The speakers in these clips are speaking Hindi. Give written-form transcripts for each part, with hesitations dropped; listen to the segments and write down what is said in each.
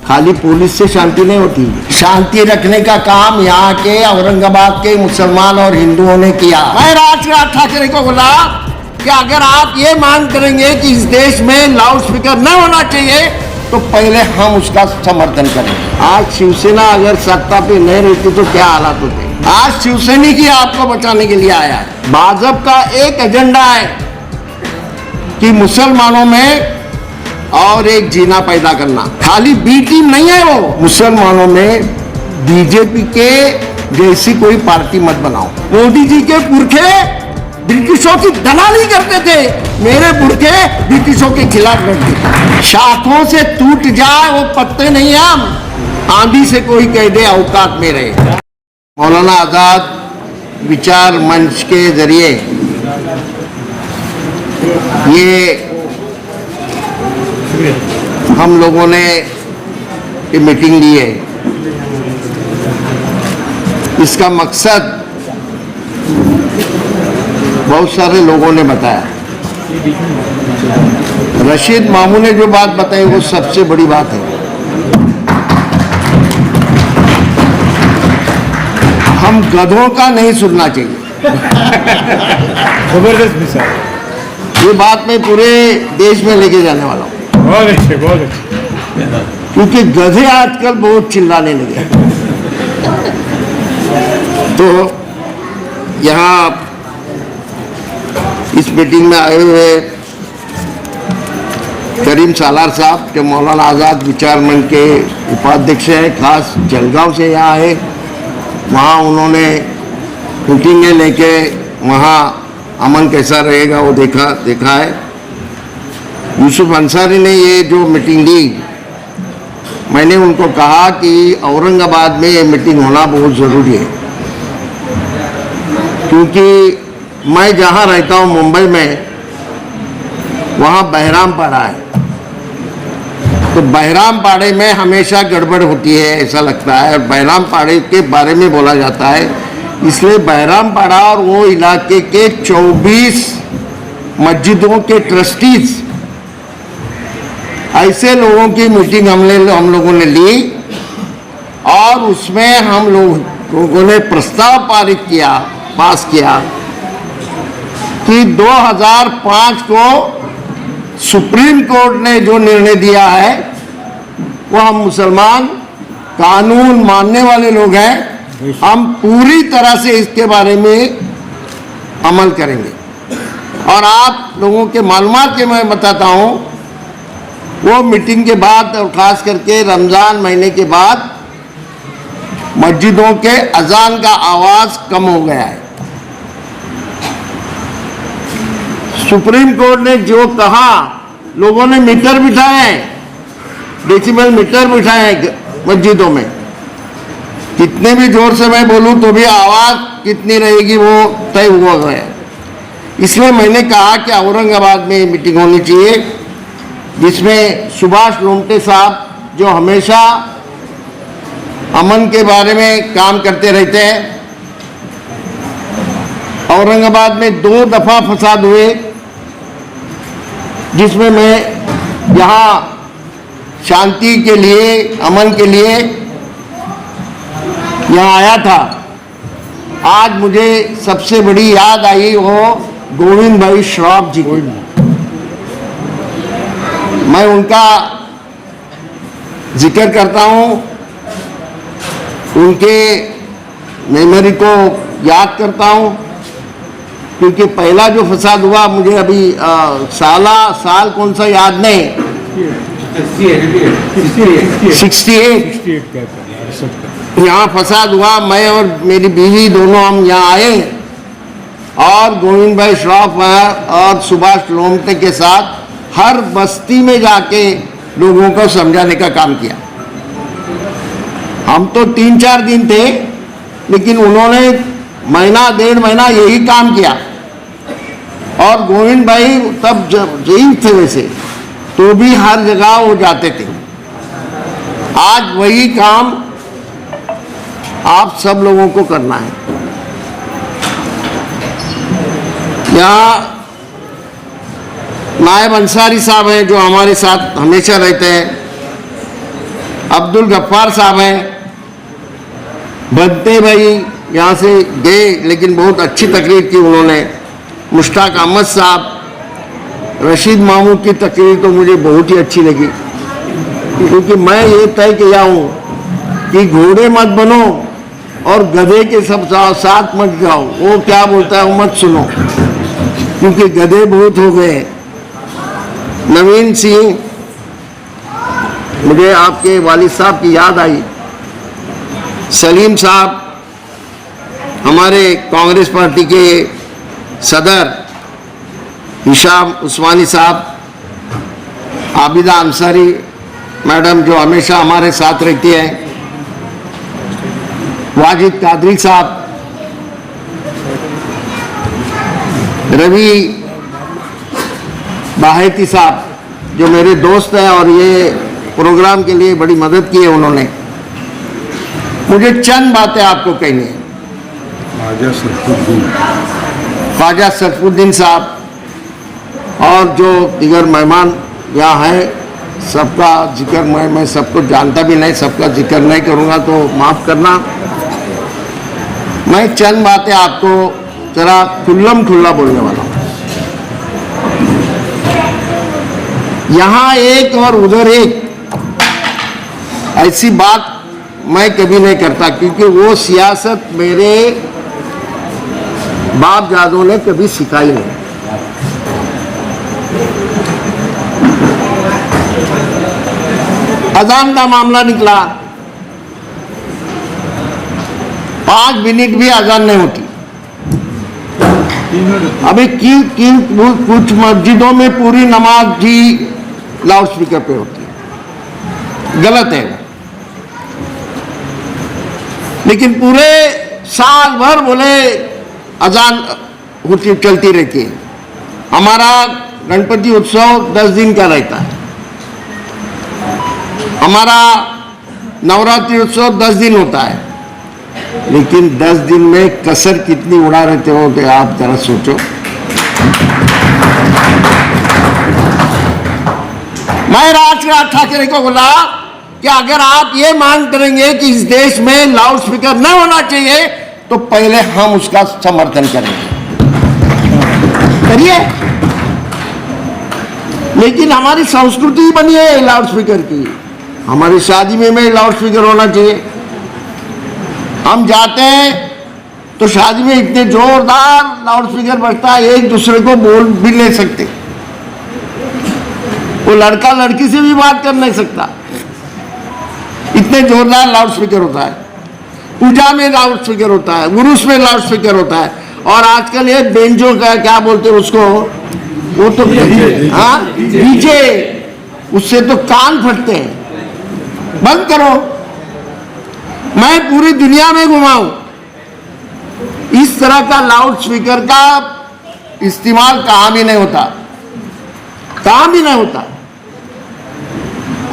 खाली पुलिस से शांति नहीं होती, शांति रखने का काम यहाँ के औरंगाबाद के मुसलमान और हिंदुओं ने किया। मैं राज ठाकरे को बोला कि अगर आप ये मांग करेंगे कि इस देश में लाउड स्पीकर न होना चाहिए तो पहले हम उसका समर्थन करेंगे। आज शिवसेना अगर सत्ता पे नहीं रहती तो क्या हालात होते। आज शिवसेना की आपको बचाने के लिए आया है। भाजपा का एक एजेंडा है कि मुसलमानों में और एक जीना पैदा करना। खाली बी टीम नहीं है वो, मुसलमानों में बीजेपी के जैसी कोई पार्टी मत बनाओ। मोदी जी के पुरखे ब्रिटिशों की दलाली करते थे, मेरे पुरखे ब्रिटिशों के खिलाफ लड़ते थे। शाखों से टूट जाए वो पत्ते नहीं, हम आंधी से कोई कह दे औकात में रहे। मौलाना आजाद विचार मंच के जरिए ये हम लोगों ने ये मीटिंग ली है। इसका मकसद बहुत सारे लोगों ने बताया। रशीद मामू ने जो बात बताई वो सबसे बड़ी बात है। हम गधों का नहीं सुनना चाहिए। जबरदस्त मिसाल। ये बात मैं पूरे देश में लेके जाने वाला हूँ। बहुत अच्छे, बहुत अच्छे। क्योंकि गधे आजकल बहुत चिल्लाने लगे। तो यहाँ इस मीटिंग में आए हुए करीम सालार साहब जो मौलाना आज़ाद विचार मंच के उपाध्यक्ष हैं, खास जलगांव से यहाँ आए। वहाँ उन्होंने मीटिंगें लेके वहाँ अमन कैसा रहेगा वो देखा है। यूसुफ अंसारी ने ये जो मीटिंग ली, मैंने उनको कहा कि औरंगाबाद में ये मीटिंग होना बहुत ज़रूरी है, क्योंकि मैं जहाँ रहता हूँ मुंबई में, वहाँ बहरामपाड़ा है। तो बहरामपाड़े में हमेशा गड़बड़ होती है ऐसा लगता है, और बहरामपाड़े के बारे में बोला जाता है। इसलिए बहरामपाड़ा और वो इलाके के 24 मस्जिदों के ट्रस्टीज, ऐसे लोगों की मीटिंग हम लोगों ने ली और उसमें हम लोगों ने प्रस्ताव पास किया कि 2005 को सुप्रीम कोर्ट ने जो निर्णय दिया है वो हम मुसलमान कानून मानने वाले लोग हैं, हम पूरी तरह से इसके बारे में अमल करेंगे। और आप लोगों के मालूमात के मैं बताता हूँ, वो मीटिंग के बाद और ख़ास करके रमज़ान महीने के बाद मस्जिदों के अजान का आवाज़ कम हो गया है। सुप्रीम कोर्ट ने जो कहा, लोगों ने मीटर बिठाए, डेसिबल मीटर बिठाए मस्जिदों में। कितने भी जोर से मैं बोलूं तो भी आवाज़ कितनी रहेगी वो तय हुआ गया। इसलिए मैंने कहा कि औरंगाबाद में मीटिंग होनी चाहिए, जिसमें सुभाष लोमटे साहब जो हमेशा अमन के बारे में काम करते रहते हैं। औरंगाबाद में 2 दफ़ा फसाद हुए, जिसमें मैं यहाँ शांति के लिए, अमन के लिए यहाँ आया था। आज मुझे सबसे बड़ी याद आई वो गोविंद भाई श्रॉफ जी की। मैं उनका जिक्र करता हूँ, उनके मेमोरी को याद करता हूँ, क्योंकि पहला जो फसाद हुआ मुझे अभी साल कौन सा याद नहीं, 68 यहाँ फसाद हुआ। मैं और मेरी बीवी दोनों हम यहाँ आए और गोविंद भाई श्रॉफ और सुभाष लोमटे के साथ हर बस्ती में जाके लोगों को समझाने का काम किया। हम तो 3-4 दिन थे, लेकिन उन्होंने महीना 1.5 महीना यही काम किया। और गोविंद भाई तब जब थे वैसे, तो भी हर जगह वो जाते थे। आज वही काम आप सब लोगों को करना है। यहाँ नायब अंसारी साहब हैं जो हमारे साथ हमेशा रहते हैं। अब्दुल गफ्फार साहब हैं, बनते भाई यहाँ से गए लेकिन बहुत अच्छी तकरीर की उन्होंने। मुश्ताक अहमद साहब, रशीद महमूद की तकरीर तो मुझे बहुत ही अच्छी लगी, क्योंकि मैं ये तय किया हूँ कि घोड़े मत बनो और गधे के सब साथ मत जाओ। वो क्या बोलता है वो मत सुनो, क्योंकि गधे बहुत हो गए। नवीन सिंह, मुझे आपके वालिद साहब की याद आई। सलीम साहब, हमारे कांग्रेस पार्टी के सदर, हिशाम उस्मानी साहब, आबिदा अंसारी मैडम जो हमेशा हमारे साथ रहती है, वाजिद कादरी साहब, रवि बाहेती साहब जो मेरे दोस्त हैं और ये प्रोग्राम के लिए बड़ी मदद की है उन्होंने। मुझे चंद बातें आपको कहनी है। ख्वाजा सरफुद्दीन साहब और जो दीगर मेहमान यहाँ हैं, सबका जिक्र मैं सबको जानता भी नहीं, सबका जिक्र नहीं करूँगा तो माफ़ करना। मैं चंद बातें आपको जरा खुल्लम खुल्ला बोलने वाला हूँ। यहाँ एक और उधर एक, ऐसी बात मैं कभी नहीं करता, क्योंकि वो सियासत मेरे बाप दादों ने कभी सिखाई नहीं। अजान का मामला निकला, 5 मिनट भी अजान नहीं होती। अभी कुछ मस्जिदों में पूरी नमाज ही लाउड स्पीकर पे होती है, गलत है। लेकिन पूरे साल भर बोले अजान होती चलती रहती है। हमारा गणपति उत्सव 10 दिन का रहता है, हमारा नवरात्रि उत्सव 10 दिन होता है, लेकिन 10 दिन में कसर कितनी उड़ा रहते हो तो आप जरा सोचो। मैं राज ठाकरे को बोला कि अगर आप ये मांग करेंगे कि इस देश में लाउड स्पीकर न होना चाहिए तो पहले हम उसका समर्थन करेंगे, करिए। लेकिन हमारी संस्कृति बनी है लाउड स्पीकर की, हमारी शादी में लाउड स्पीकर होना चाहिए। हम जाते हैं तो शादी में इतने जोरदार लाउड स्पीकर बजता है, एक दूसरे को बोल भी नहीं सकते। वो लड़का लड़की से भी बात कर नहीं सकता, इतने जोरदार लाउड स्पीकर होता है। पूजा में लाउड स्पीकर होता है, उर्स में लाउड स्पीकर होता है, और आजकल ये बेंजो का क्या बोलते हैं उसको, वो तो हाँ डीजे, उससे तो कान फटते हैं। बंद करो। मैं पूरी दुनिया में घुमाऊं, इस तरह का लाउड स्पीकर का इस्तेमाल कहां भी नहीं होता, कहां भी नहीं होता।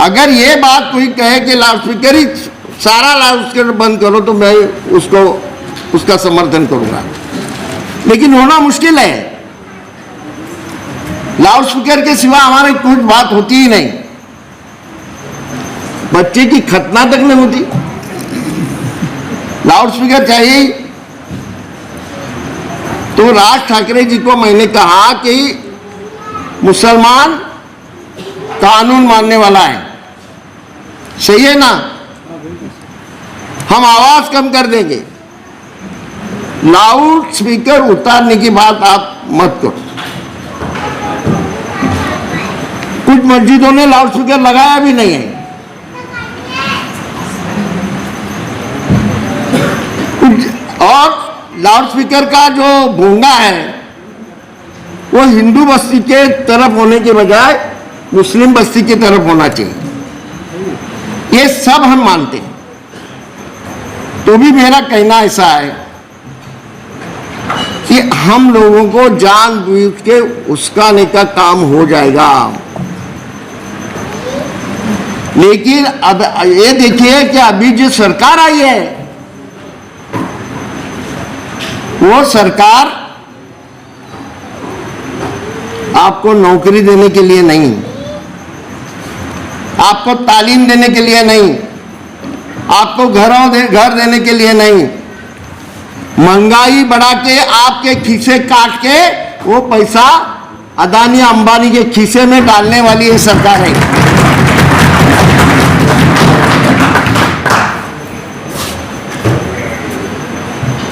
अगर ये बात कोई कहे कि लाउड स्पीकर ही सारा लाउड स्पीकर बंद करो तो मैं उसका समर्थन करूंगा, लेकिन होना मुश्किल है। लाउड स्पीकर के सिवा हमारे कुछ बात होती ही नहीं। बच्चे की खतना तक नहीं होती, लाउड स्पीकर चाहिए। तो राज ठाकरे जी को मैंने कहा कि मुसलमान कानून मानने वाला है, सही है ना, हम आवाज कम कर देंगे, लाउड स्पीकर उतारने की बात आप मत करो। कुछ मस्जिदों ने लाउड स्पीकर लगाया भी नहीं है। और लाउड स्पीकर का जो भोंगा है वो हिंदू बस्ती के तरफ होने के बजाय मुस्लिम बस्ती की तरफ होना चाहिए। ये सब हम मानते हैं, तो भी मेरा कहना ऐसा है कि हम लोगों को जानबूझ के उस्काने का काम हो जाएगा। लेकिन अब ये देखिए कि अभी जो सरकार आई है वो सरकार आपको नौकरी देने के लिए नहीं, आपको तालीम देने के लिए नहीं, आपको घर देने के लिए नहीं, महंगाई बढ़ा के आपके खीसे काट के वो पैसा अदानी अंबानी के खीसे में डालने वाली ये सरकार है।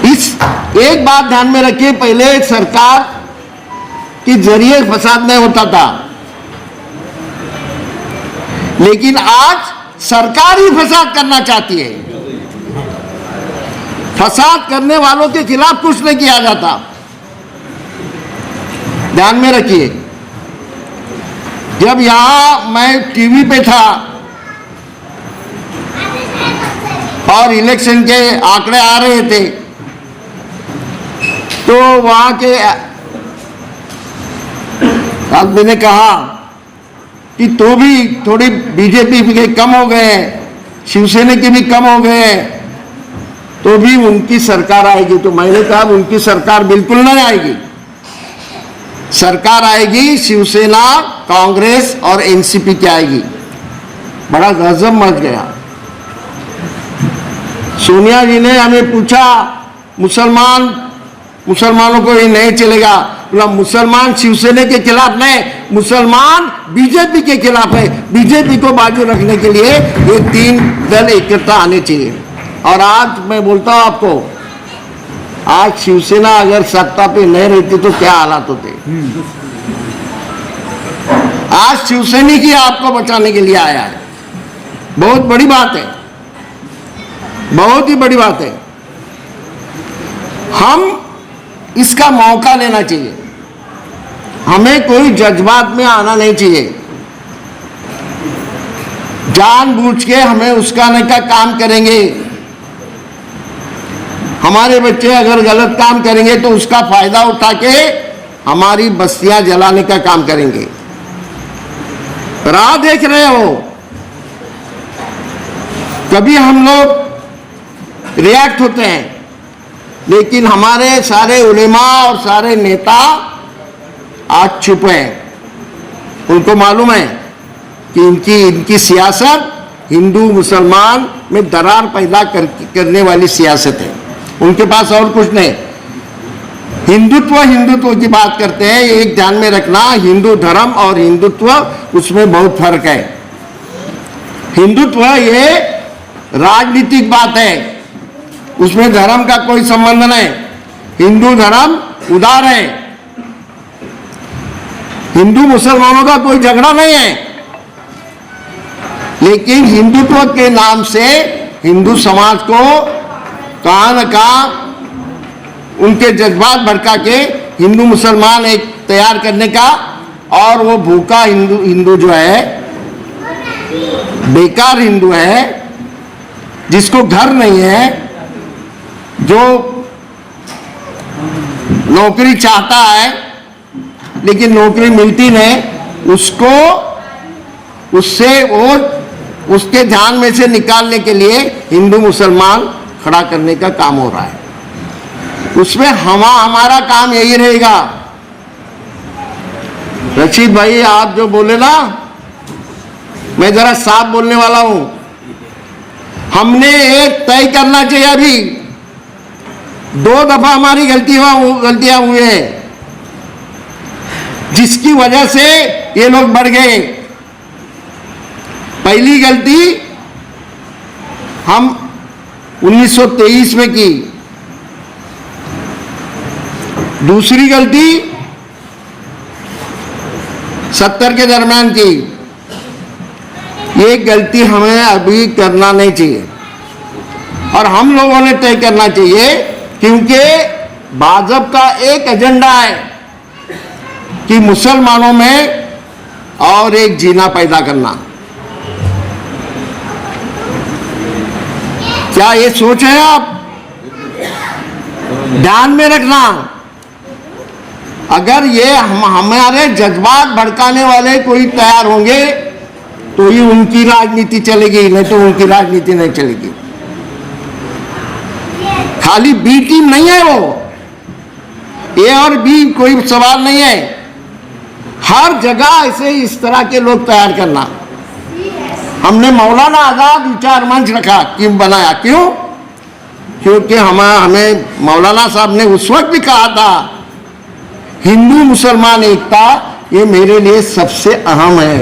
इस एक बात ध्यान में रखिए, पहले सरकार के जरिए फसाद नहीं होता था, लेकिन आज सरकार ही फसाद करना चाहती है। फसाद करने वालों के खिलाफ कुछ नहीं किया जाता, ध्यान में रखिए। जब यहां मैं टीवी पे था और इलेक्शन के आंकड़े आ रहे थे, तो वहां के आदमी ने कहा कि तो भी थोड़ी बीजेपी के कम हो गए हैं, शिवसेना के भी कम हो गए हैं, तो भी उनकी सरकार आएगी। तो मैंने कहा उनकी सरकार बिल्कुल नहीं आएगी। सरकार आएगी शिवसेना, कांग्रेस और एनसीपी की आएगी। बड़ा गजब मच गया। सोनिया जी ने हमें पूछा मुसलमानों को ये नहीं चलेगा। बोला मुसलमान शिवसेना के खिलाफ नहीं, मुसलमान बीजेपी के खिलाफ है। बीजेपी को बाजू रखने के लिए ये तीन दल इकट्ठा आने चाहिए। और आज मैं बोलता हूं आपको, आज शिवसेना अगर सत्ता पे नहीं रहती तो क्या हालात होते। आज शिवसैनिक ही आपको बचाने के लिए आया है। बहुत बड़ी बात है, बहुत ही बड़ी बात है। हम इसका मौका लेना चाहिए, हमें कोई जज्बात में आना नहीं चाहिए। जानबूझ के हमें उसकाने का काम करेंगे। हमारे बच्चे अगर गलत काम करेंगे तो उसका फायदा उठा के हमारी बस्तियां जलाने का काम करेंगे। राह देख रहे हो, कभी हम लोग रिएक्ट होते हैं, लेकिन हमारे सारे उलेमा और सारे नेता आज चुप हैं। उनको मालूम है कि इनकी सियासत हिंदू मुसलमान में दरार पैदा करने वाली सियासत है। उनके पास और कुछ नहीं। हिंदुत्व की बात करते हैं, एक ध्यान में रखना, हिंदू धर्म और हिंदुत्व उसमें बहुत फर्क है। हिंदुत्व ये राजनीतिक बात है, उसमें धर्म का कोई संबंध नहीं। हिंदू धर्म उदार है, हिंदू मुसलमानों का कोई झगड़ा नहीं है। लेकिन हिंदुत्व के नाम से हिंदू समाज को कहां न कहां उनके जज्बात भड़का के हिंदू मुसलमान एक तैयार करने का, और वो भूखा हिंदू जो है, बेकार हिंदू है, जिसको घर नहीं है, जो नौकरी चाहता है लेकिन नौकरी मिलती नहीं, उसके ध्यान में से निकालने के लिए हिंदू मुसलमान खड़ा करने का काम हो रहा है। उसमें हमारा काम यही रहेगा। रशीद भाई, आप जो बोले ना, मैं जरा साफ बोलने वाला हूं। हमने एक तय करना चाहिए। अभी 2 दफा हमारी गलतियां हुई हैं, जिसकी वजह से ये लोग बढ़ गए। पहली गलती हम 1923 में की, दूसरी गलती 70 के दरमियान की। ये गलती हमें अभी करना नहीं चाहिए, और हम लोगों ने तय करना चाहिए, क्योंकि भाजपा का एक एजेंडा है कि मुसलमानों में और एक जीना पैदा करना। क्या ये सोच है आप? ध्यान में रखना, अगर ये हमारे जज्बात भड़काने वाले कोई तैयार होंगे तो ही उनकी राजनीति चलेगी, नहीं तो उनकी राजनीति नहीं चलेगी। खाली बी टीम नहीं है वो, ए और बी कोई सवाल नहीं है। हर जगह ऐसे इस तरह के लोग तैयार करना। हमने मौलाना आजाद विचार मंच रखा, क्यों बनाया, क्यों? क्योंकि हमें मौलाना साहब ने उस वक्त भी कहा था हिंदू मुसलमान एकता ये मेरे लिए सबसे अहम है।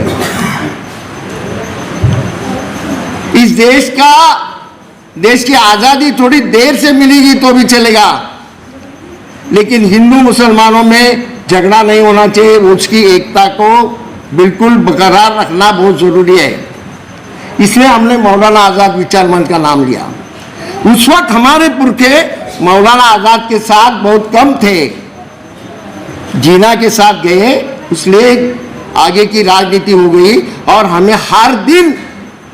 इस देश की आजादी थोड़ी देर से मिलेगी तो भी चलेगा, लेकिन हिंदू मुसलमानों में झगड़ा नहीं होना चाहिए, उसकी एकता को बिल्कुल बरकरार रखना बहुत जरूरी है। इसलिए हमने मौलाना आजाद विचार मंच का नाम लिया। उस वक्त हमारे पुरखे मौलाना आजाद के साथ बहुत कम थे, जीना के साथ गए, इसलिए आगे की राजनीति हो गई और हमें हर दिन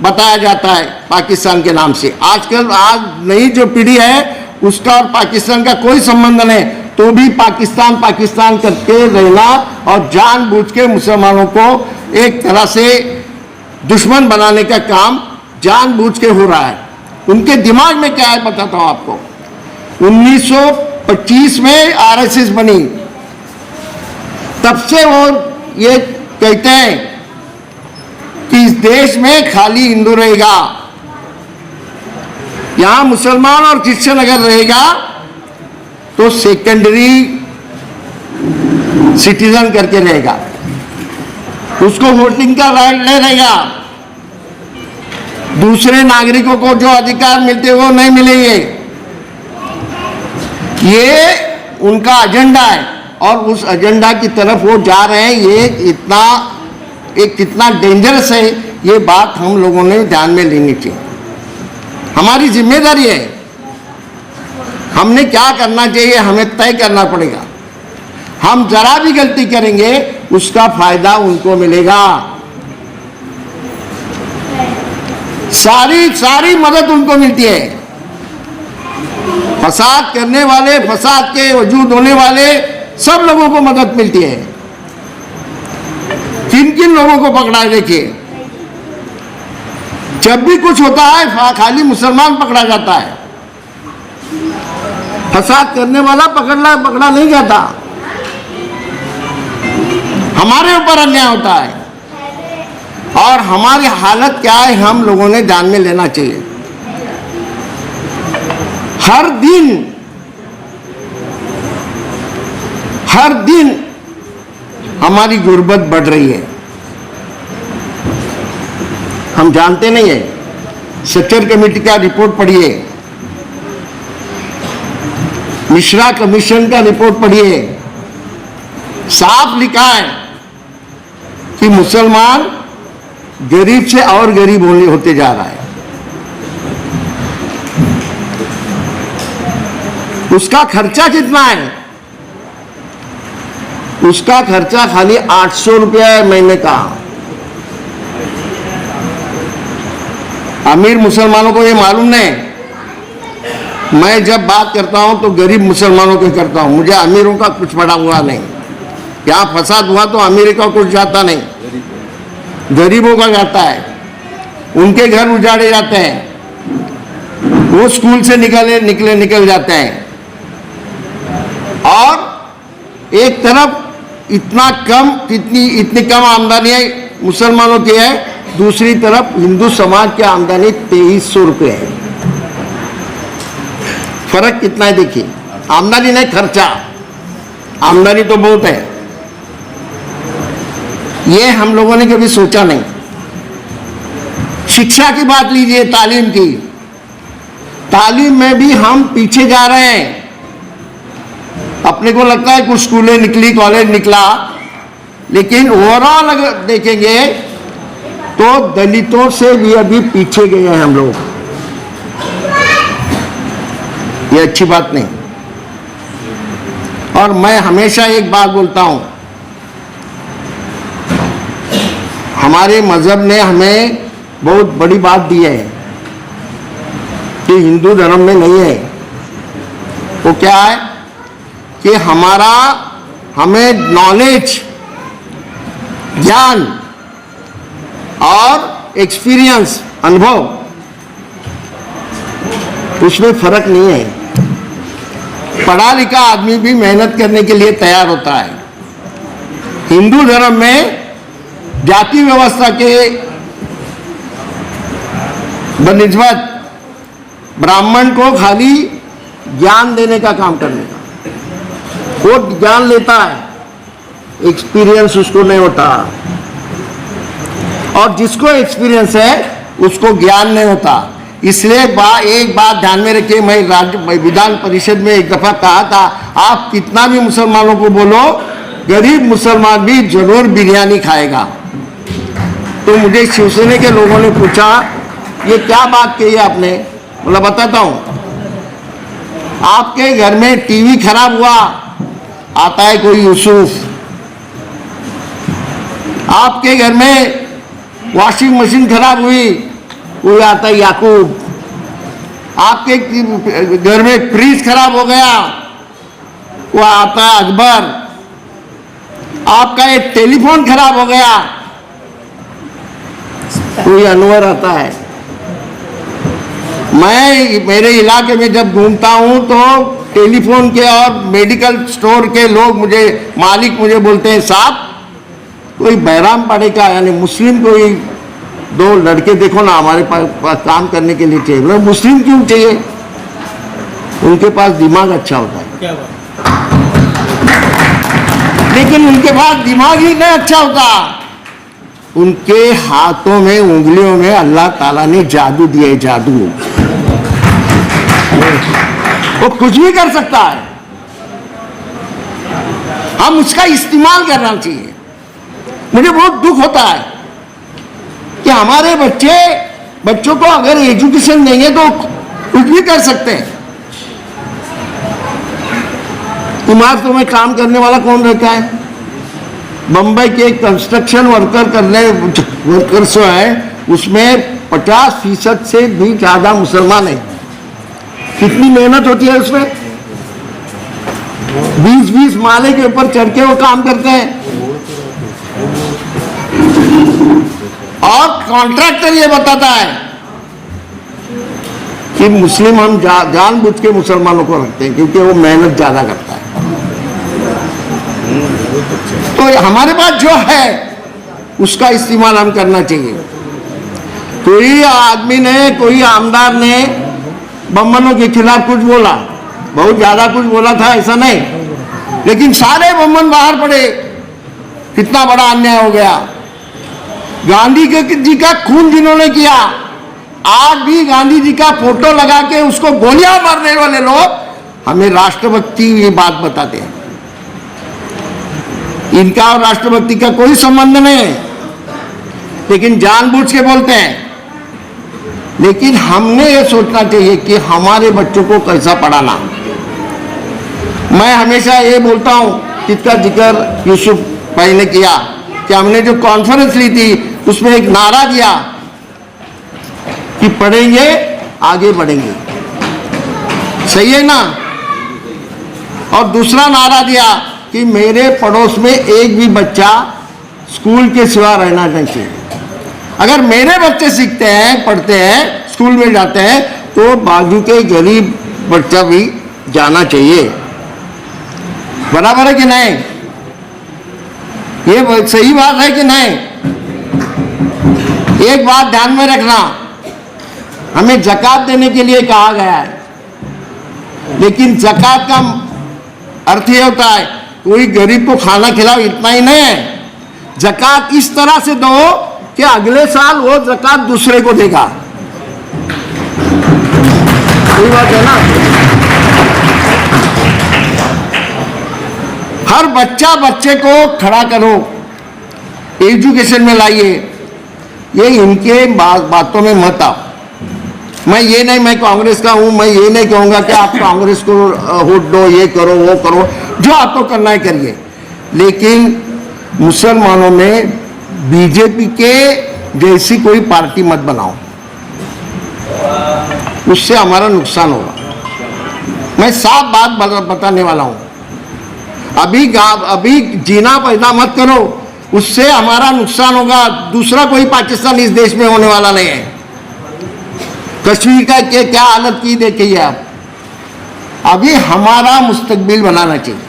बताया जाता है पाकिस्तान के नाम से। आजकल आज नई जो पीढ़ी है उसका और पाकिस्तान का कोई संबंध नहीं, तो भी पाकिस्तान पाकिस्तान करके रहना और जानबूझ के मुसलमानों को एक तरह से दुश्मन बनाने का काम जानबूझ के हो रहा है। उनके दिमाग में क्या है बताता हूं आपको। 1925 में आरएसएस बनी, तब से वो ये कहते हैं कि इस देश में खाली हिंदू रहेगा, यहां मुसलमान और क्रिश्चियन अगर रहेगा तो सेकेंडरी सिटीजन करके रहेगा, उसको वोटिंग का राइट नहीं रहेगा, दूसरे नागरिकों को जो अधिकार मिलते वो नहीं मिलेंगे। ये उनका एजेंडा है और उस एजेंडा की तरफ वो जा रहे हैं। ये कितना डेंजरस है, ये बात हम लोगों ने ध्यान में लेनी चाहिए। हमारी जिम्मेदारी है, हमने क्या करना चाहिए हमें तय करना पड़ेगा। हम जरा भी गलती करेंगे उसका फायदा उनको मिलेगा। सारी मदद उनको मिलती है। फसाद करने वाले, फसाद के वजूद होने वाले सब लोगों को मदद मिलती है। किन किन लोगों को पकड़ा है देखिए, जब भी कुछ होता है खाली मुसलमान पकड़ा जाता है, फसाद करने वाला पकड़ा नहीं जाता। हमारे ऊपर अन्याय होता है और हमारी हालत क्या है हम लोगों ने ध्यान में लेना चाहिए। हर दिन हमारी गुर्बत बढ़ रही है, हम जानते नहीं है। सेक्टर कमेटी का रिपोर्ट पढ़िए, मिश्रा कमीशन का रिपोर्ट पढ़िए, साफ लिखा है कि मुसलमान गरीब से और गरीब होते जा रहा है। उसका खर्चा कितना है? उसका खर्चा खाली 800 रुपया है महीने का। अमीर मुसलमानों को ये मालूम नहीं। मैं जब बात करता हूं तो गरीब मुसलमानों की करता हूं, मुझे अमीरों का कुछ पड़ा हुआ नहीं। यहां फसाद हुआ तो अमीर का कुछ जाता नहीं, गरीबों का जाता है। उनके घर उजाड़े जाते हैं, वो स्कूल से निकल जाते हैं। और एक तरफ इतनी कम आमदनी मुसलमानों की है, दूसरी तरफ हिंदू समाज की आमदनी 2300 रुपये है। फर्क कितना है देखिए, आमदनी नहीं खर्चा। आमदनी तो बहुत है, ये हम लोगों ने कभी सोचा नहीं। शिक्षा की बात लीजिए, तालीम की, तालीम में भी हम पीछे जा रहे हैं। अपने को लगता है कुछ स्कूलें निकली, कॉलेज निकला, लेकिन ओवरऑल अगर देखेंगे तो दलितों से भी अभी पीछे गए हैं हम लोग। ये अच्छी बात नहीं। और मैं हमेशा एक बात बोलता हूं, हमारे मजहब ने हमें बहुत बड़ी बात दी है कि हिंदू धर्म में नहीं है। वो क्या है कि हमें नॉलेज, ज्ञान और एक्सपीरियंस, अनुभव, उसमें फर्क नहीं है। पढ़ा लिखा आदमी भी मेहनत करने के लिए तैयार होता है। हिंदू धर्म में जाति व्यवस्था के बनिस्बत ब्राह्मण को खाली ज्ञान देने का काम करने का, वो ज्ञान लेता है, एक्सपीरियंस उसको नहीं होता। और जिसको एक्सपीरियंस है उसको ज्ञान नहीं होता। इसलिए एक बात ध्यान में रखिए, मैं विधान परिषद में एक दफा कहा था, आप कितना भी मुसलमानों को बोलो, गरीब मुसलमान भी जरूर बिरयानी खाएगा। तो मुझे शिवसेना के लोगों ने पूछा, ये क्या बात कही आपने? मतलब बताता हूं, आपके घर में टीवी खराब हुआ, आता है कोई यूसुफ। आपके घर में वॉशिंग मशीन खराब हुई, कोई आता है याकूब। आपके घर में फ्रिज खराब हो गया, वो आता है अकबर। आपका एक टेलीफोन खराब हो गया, कोई अनवर आता है। मैं मेरे इलाके में जब घूमता हूं तो टेलीफोन के और मेडिकल स्टोर के लोग मालिक मुझे बोलते हैं, साहब कोई बहराम पड़े का, यानी मुस्लिम कोई 2 लड़के देखो ना हमारे पास काम करने के लिए चाहिए। मतलब मुस्लिम क्यों चाहिए? उनके पास दिमाग अच्छा होता है। क्या बात? लेकिन उनके पास दिमाग ही नहीं अच्छा होता, उनके हाथों में उंगलियों में अल्लाह ताला ने जादू दिया, जादू। वो कुछ भी कर सकता है, हम उसका इस्तेमाल करना चाहिए। मुझे बहुत दुख होता है कि हमारे बच्चों को अगर एजुकेशन देंगे तो कुछ भी कर सकते हैं। इमारतों में काम करने वाला कौन रहता है? बंबई के कंस्ट्रक्शन वर्कर्स जो है उसमें 50% से भी ज्यादा मुसलमान है। कितनी मेहनत होती है उसमें, 20-20 माले के ऊपर चढ़ के वो काम करते हैं। और कॉन्ट्रैक्टर ये बताता है कि मुस्लिम हम जानबूझ के मुसलमानों को रखते हैं क्योंकि वो मेहनत ज्यादा करता है। तो हमारे पास जो है उसका इस्तेमाल हम करना चाहिए। कोई आदमी ने, कोई आमदार ने बम्बनों के खिलाफ कुछ बोला, बहुत ज्यादा कुछ बोला था ऐसा नहीं, लेकिन सारे बम्बन बाहर पड़े, कितना बड़ा अन्याय हो गया। गांधी जी का खून जिन्होंने किया, आज भी गांधी जी का फोटो लगा के उसको गोलियां मारने वाले लोग हमें राष्ट्रभक्ति ये बात बताते हैं। इनका और राष्ट्रभक्ति का कोई संबंध नहीं है, लेकिन जानबूझ के बोलते हैं। लेकिन हमने ये सोचना चाहिए कि हमारे बच्चों को कैसा पढ़ाना। मैं हमेशा ये बोलता हूं, जिसका जिक्र यूसुफ भाई ने किया, कि हमने जो कॉन्फ्रेंस ली थी उसमें एक नारा दिया कि पढ़ेंगे आगे बढ़ेंगे, सही है ना? और दूसरा नारा दिया कि मेरे पड़ोस में एक भी बच्चा स्कूल के सिवा रहना नहीं चाहिए। अगर मेरे बच्चे सीखते हैं, पढ़ते हैं, स्कूल में जाते हैं, तो बाजू के गरीब बच्चा भी जाना चाहिए। बराबर है कि नहीं? ये सही बात है कि नहीं? एक बात ध्यान में रखना, हमें ज़कात देने के लिए कहा गया है, लेकिन ज़कात का अर्थ ये होता है कोई गरीब को खाना खिलाओ, इतना ही नहीं है। ज़कात इस तरह से दो कि अगले साल वो ज़कात दूसरे को देगा। सही बात है ना? हर बच्चे को खड़ा करो, एजुकेशन में लाइए। ये इनके बातों में मत आओ। मैं कांग्रेस का हूं, मैं ये नहीं कहूंगा कि आप कांग्रेस को वोट दो, ये करो वो करो, जो आपको करना है करिए, लेकिन मुसलमानों में बीजेपी के जैसी कोई पार्टी मत बनाओ, उससे हमारा नुकसान होगा। मैं साफ बात बताने वाला हूं। अभी जीना पैदा मत करो, उससे हमारा नुकसान होगा। दूसरा कोई पाकिस्तान इस देश में होने वाला नहीं है। कश्मीर का क्या हालत की देखिए आप। अभी हमारा मुस्तकबिल बनाना चाहिए।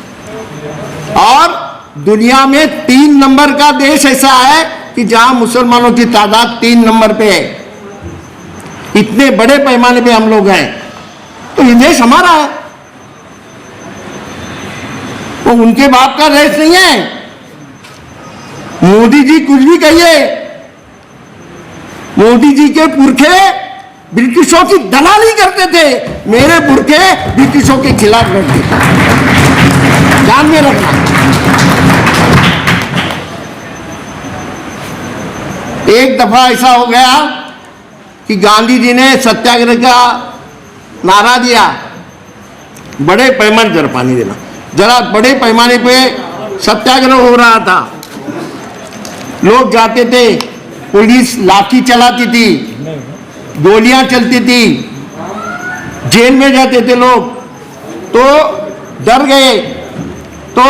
और दुनिया में 3 नंबर का देश ऐसा है कि जहां मुसलमानों की तादाद 3 नंबर पे है। इतने बड़े पैमाने पे हम लोग हैं, तो ये देश हमारा है, वो उनके बाप का देश नहीं है। मोदी जी कुछ भी कहिए, मोदी जी के पुरखे ब्रिटिशों की दलाली करते थे, मेरे पुरखे ब्रिटिशों के खिलाफ लड़ते थे, ध्यान में रखना। एक दफा ऐसा हो गया कि गांधी जी ने सत्याग्रह का नारा दिया, बड़े पैमाने जरा पानी देना, जरा बड़े पैमाने पे सत्याग्रह हो रहा था, लोग जाते थे, पुलिस लाठी चलाती थी, गोलियां चलती थी, जेल में जाते थे लोग, तो डर गए। तो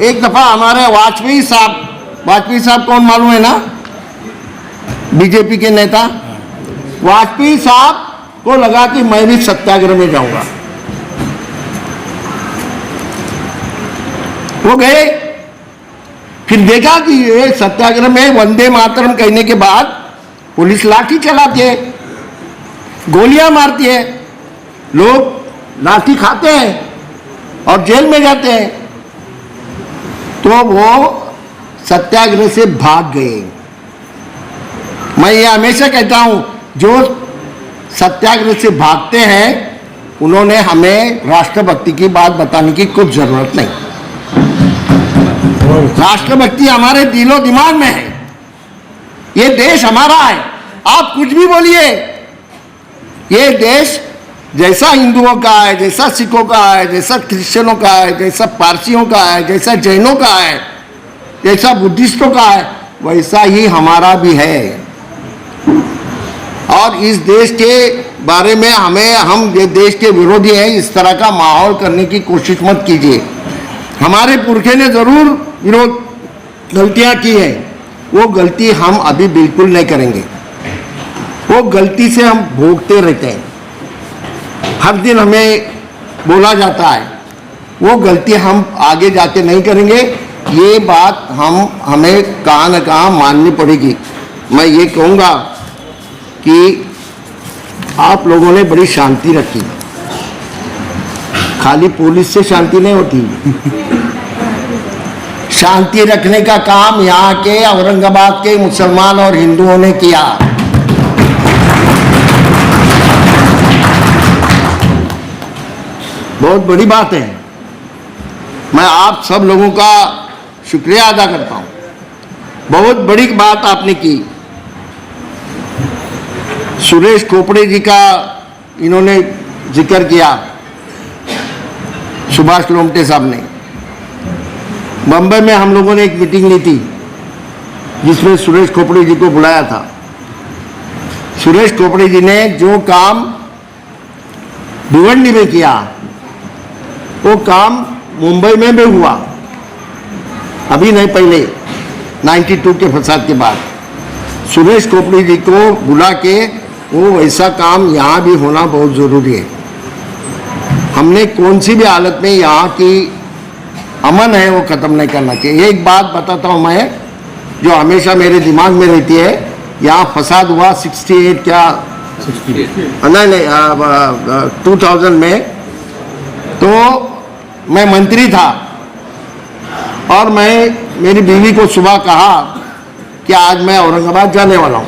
एक दफा हमारे वाजपेयी साहब कौन मालूम है ना, बीजेपी के नेता, वाजपेयी साहब को लगा कि मैं भी सत्याग्रह में जाऊंगा, वो गए। फिर देखा कि ये सत्याग्रह में वंदे मातरम कहने के बाद पुलिस लाठी चलाती है, गोलियां मारती है, लोग लाठी खाते हैं और जेल में जाते हैं। तो वो सत्याग्रह से भाग गए। मैं ये हमेशा कहता हूं, जो सत्याग्रह से भागते हैं उन्होंने हमें राष्ट्रभक्ति की बात बताने की कुछ जरूरत नहीं। राष्ट्रभक्ति हमारे दिलो दिमाग में है, ये देश हमारा है। आप कुछ भी बोलिए, ये देश जैसा हिंदुओं का है, जैसा सिखों का है, जैसा क्रिश्चियनों का है, जैसा पारसियों का है, जैसा जैनों का है, जैसा बुद्धिस्टों का है, वैसा ही हमारा भी है। और इस देश के बारे में हम देश के विरोधी हैं, इस तरह का माहौल करने की कोशिश मत कीजिए। हमारे पुरखे ने जरूर गलतियां की है, वो गलती हम अभी बिल्कुल नहीं करेंगे। वो गलती से हम भोगते रहते हैं, हर दिन हमें बोला जाता है, वो गलती हम आगे जाके नहीं करेंगे। ये बात हमें कहाँ न कहाँ माननी पड़ेगी। मैं ये कहूँगा कि आप लोगों ने बड़ी शांति रखी, खाली पुलिस से शांति नहीं होती, शांति रखने का काम यहाँ के औरंगाबाद के मुसलमान और हिंदुओं ने किया। बहुत बड़ी बात है, मैं आप सब लोगों का शुक्रिया अदा करता हूँ। बहुत बड़ी बात आपने की। सुरेश खोपड़े जी का इन्होंने जिक्र किया, सुभाष लोमटे साहब ने। बम्बई में हम लोगों ने एक मीटिंग ली थी जिसमें सुरेश खोपड़े जी को बुलाया था। सुरेश खोपड़े जी ने जो काम भिवंडी में किया, वो काम मुंबई में भी हुआ, अभी नहीं, पहले 92 के फसाद के बाद। सुरेश खोपड़े जी को बुला के वो वैसा काम यहाँ भी होना बहुत ज़रूरी है। हमने कौन सी भी हालत में यहाँ की अमन है वो ख़त्म नहीं करना चाहिए। एक बात बताता हूँ मैं, जो हमेशा मेरे दिमाग में रहती है। यहाँ फसाद हुआ 68 क्या 2000 में, तो मैं मंत्री था और मैं मेरी बीवी को सुबह कहा कि आज मैं औरंगाबाद जाने वाला हूँ,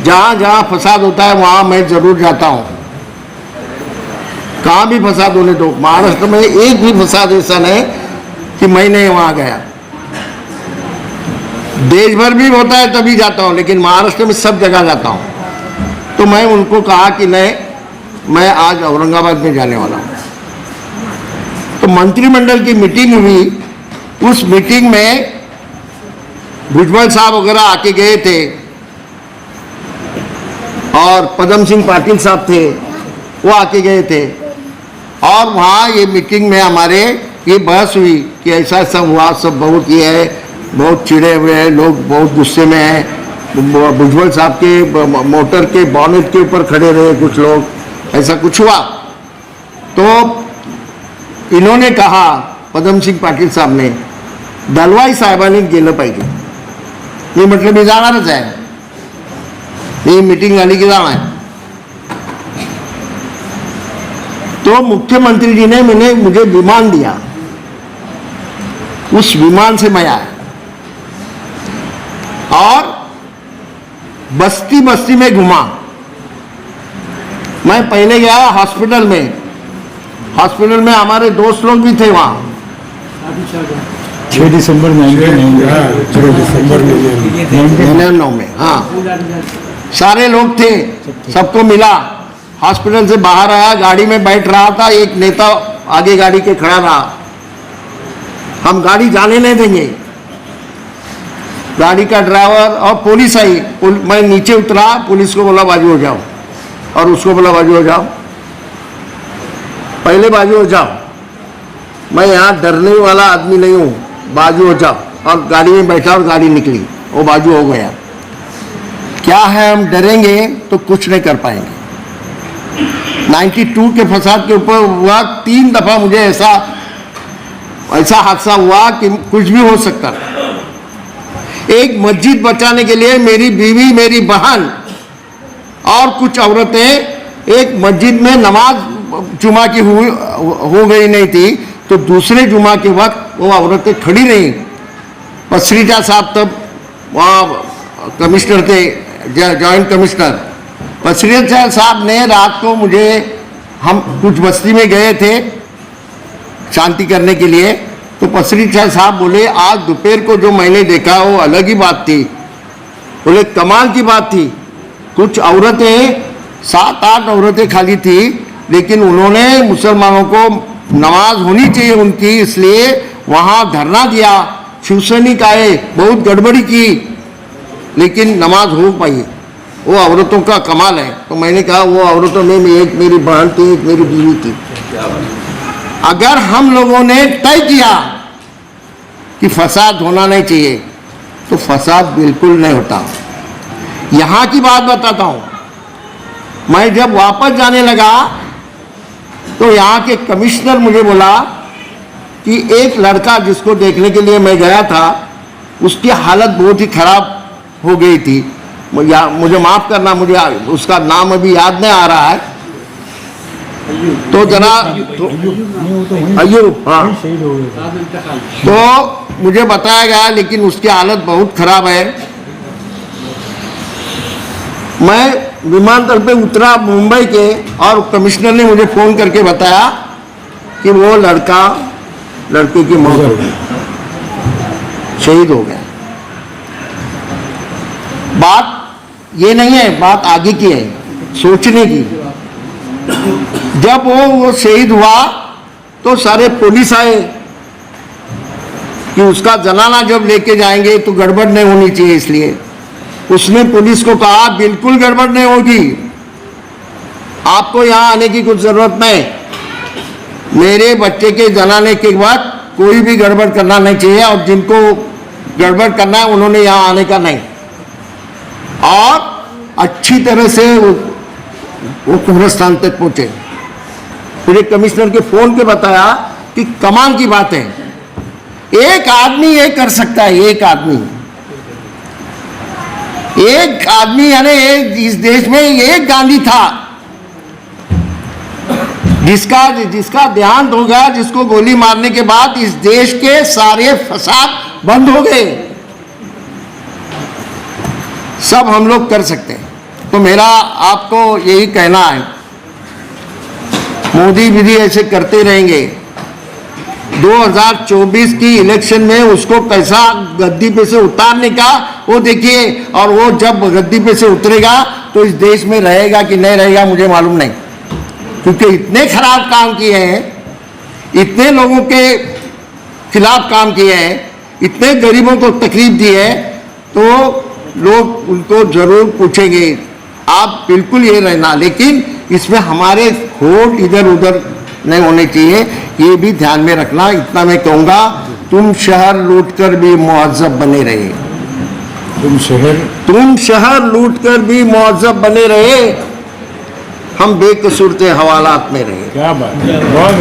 जहाँ जहाँ फसाद होता है वहाँ मैं ज़रूर जाता हूँ। कहाँ भी फसाद होने दो, महाराष्ट्र में एक भी फसाद ऐसा नहीं कि मैं नहीं वहाँ गया। देश भर भी होता है तभी जाता हूँ, लेकिन महाराष्ट्र में सब जगह जाता हूँ। तो मैं उनको कहा कि नहीं, मैं आज औरंगाबाद में जाने वाला हूँ। तो मंत्रिमंडल की मीटिंग हुई, उस मीटिंग में भुजबल साहब वगैरह आके गए थे और पदम सिंह पाटिल साहब थे, वो आके गए थे। और वहाँ ये मीटिंग में हमारे ये बहस हुई कि ऐसा ऐसा हुआ, सब बहुत ये है, बहुत चिड़े हुए हैं लोग, बहुत गुस्से में हैं। भुजबल साहब के मोटर के बॉनेट के ऊपर खड़े रहे कुछ लोग, ऐसा कुछ हुआ। तो इन्होंने कहा, पदम सिंग पाटील साहब ने, दलवाई साहेबांनी गेलं पाहिजे। मी म्हटलं मी जाणारच आहे, मी मीटिंग झाली की जाणार. तो मुख्यमंत्री जी ने मुझे विमान दिया, उस विमान से मैं आया और बस्ती बस्ती में घुमा। मैं पहले गया हॉस्पिटल में हमारे दोस्त लोग भी थे वहां। 6 दिसंबर 1999 में, हाँ, सारे लोग थे, सबको मिला। हॉस्पिटल से बाहर आया, गाड़ी में बैठ रहा था, एक नेता आगे गाड़ी के खड़ा रहा। हम गाड़ी जाने नहीं देंगे। गाड़ी का ड्राइवर और पुलिस आई, मैं नीचे उतरा, पुलिस को बोला बाजू हो जाओ, और उसको बोला बाजू हो जाओ, पहले बाजू हो जाओ, मैं यहाँ डरने वाला आदमी नहीं हूँ, बाजू हो जाओ। और गाड़ी में बैठा और गाड़ी निकली, वो बाजू हो गया। क्या है, हम डरेंगे तो कुछ नहीं कर पाएंगे। 92 के फसाद के ऊपर हुआ, 3 दफा मुझे ऐसा हादसा हुआ कि कुछ भी हो सकता था। एक मस्जिद बचाने के लिए मेरी बीवी, मेरी बहन और कुछ औरतें एक मस्जिद में नमाज जुमा की हो गई नहीं थी, तो दूसरे जुमा के वक्त वो औरतें खड़ी रहीं। पसरीजा साहब तब वहाँ कमिश्नर थे, जॉइंट कमिश्नर। पसरीजा साहब ने रात को हम कुछ बस्ती में गए थे शांति करने के लिए, तो पसरीजा साहब बोले आज दोपहर को जो मैंने देखा वो अलग ही बात थी। बोले कमाल की बात थी, कुछ औरतें 7-8 औरतें खाली थी, लेकिन उन्होंने मुसलमानों को नमाज होनी चाहिए उनकी, इसलिए वहां धरना दिया। शिवसैनिक आए, बहुत गड़बड़ी की, लेकिन नमाज हो पाई। वो औरतों का कमाल है। तो मैंने कहा वो औरतों में एक मेरी बहन थी, एक मेरी बीवी थी। अगर हम लोगों ने तय किया कि फसाद होना नहीं चाहिए, तो फसाद बिल्कुल नहीं होता। यहां की बात बताता हूं, मैं जब वापस जाने लगा तो यहाँ के कमिश्नर मुझे बोला कि एक लड़का जिसको देखने के लिए मैं गया था, उसकी हालत बहुत ही खराब हो गई थी। मुझे माफ करना, मुझे उसका नाम अभी याद नहीं आ रहा है। तो जरा अयूब, हाँ, तो मुझे बताया गया, लेकिन उसकी हालत बहुत खराब है। मैं विमानतल पे उतरा मुंबई के, और कमिश्नर ने मुझे फोन करके बताया कि वो लड़के की मौत हो गई, शहीद हो गया। बात ये नहीं है, बात आगे की है, सोचने की। जब वो शहीद हुआ तो सारे पुलिस आए कि उसका जनाना जब लेके जाएंगे तो गड़बड़ नहीं होनी चाहिए, इसलिए उसने पुलिस को कहा बिल्कुल गड़बड़ नहीं होगी, आपको यहाँ आने की कुछ जरूरत नहीं। मेरे बच्चे के जनाने के बाद कोई भी गड़बड़ करना नहीं चाहिए, और जिनको गड़बड़ करना है उन्होंने यहाँ आने का नहीं। और अच्छी तरह से वो कब्रिस्तान तक पहुंचे। फिर एक कमिश्नर के फोन पे बताया कि कमाल की बात है, एक आदमी ये कर सकता है, एक आदमी यानी इस देश में एक गांधी था जिसका देहांत हो गया, जिसको गोली मारने के बाद इस देश के सारे फसाद बंद हो गए। सब हम लोग कर सकते हैं। तो मेरा आपको यही कहना है, मोदी विधि ऐसे करते रहेंगे। 2024 की इलेक्शन में उसको कैसा गद्दी पे से उतारने का वो देखिए, और वो जब गद्दी पे से उतरेगा तो इस देश में रहेगा कि नहीं रहेगा मुझे मालूम नहीं, क्योंकि इतने खराब काम किए हैं, इतने लोगों के खिलाफ काम किए हैं, इतने गरीबों को तकलीफ दी है, तो लोग उनको जरूर पूछेंगे। आप बिल्कुल ये रहना, लेकिन इसमें हमारे होठ इधर उधर नहीं होने चाहिए, ये भी ध्यान में रखना। इतना मैं कहूँगा, तुम शहर लूटकर भी मुअज्जब बने रहे, तुम शहर लूटकर भी मुअज्जब बने रहे, हम बेकसूर थे, हवालात में रहे। क्या बात है, बहुत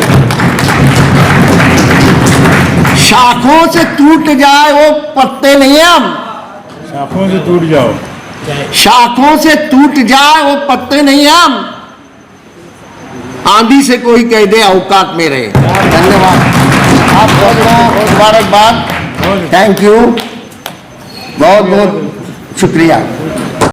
शाखों से टूट जाए वो पत्ते नहीं है, हम शाखों से टूट जाओ, शाखों से टूट जाए वो पत्ते नहीं हम। आंधी से कोई कह दे औकात में रहे। धन्यवाद, आप सबको मुबारकबाद, थैंक यू, बहुत बहुत शुक्रिया।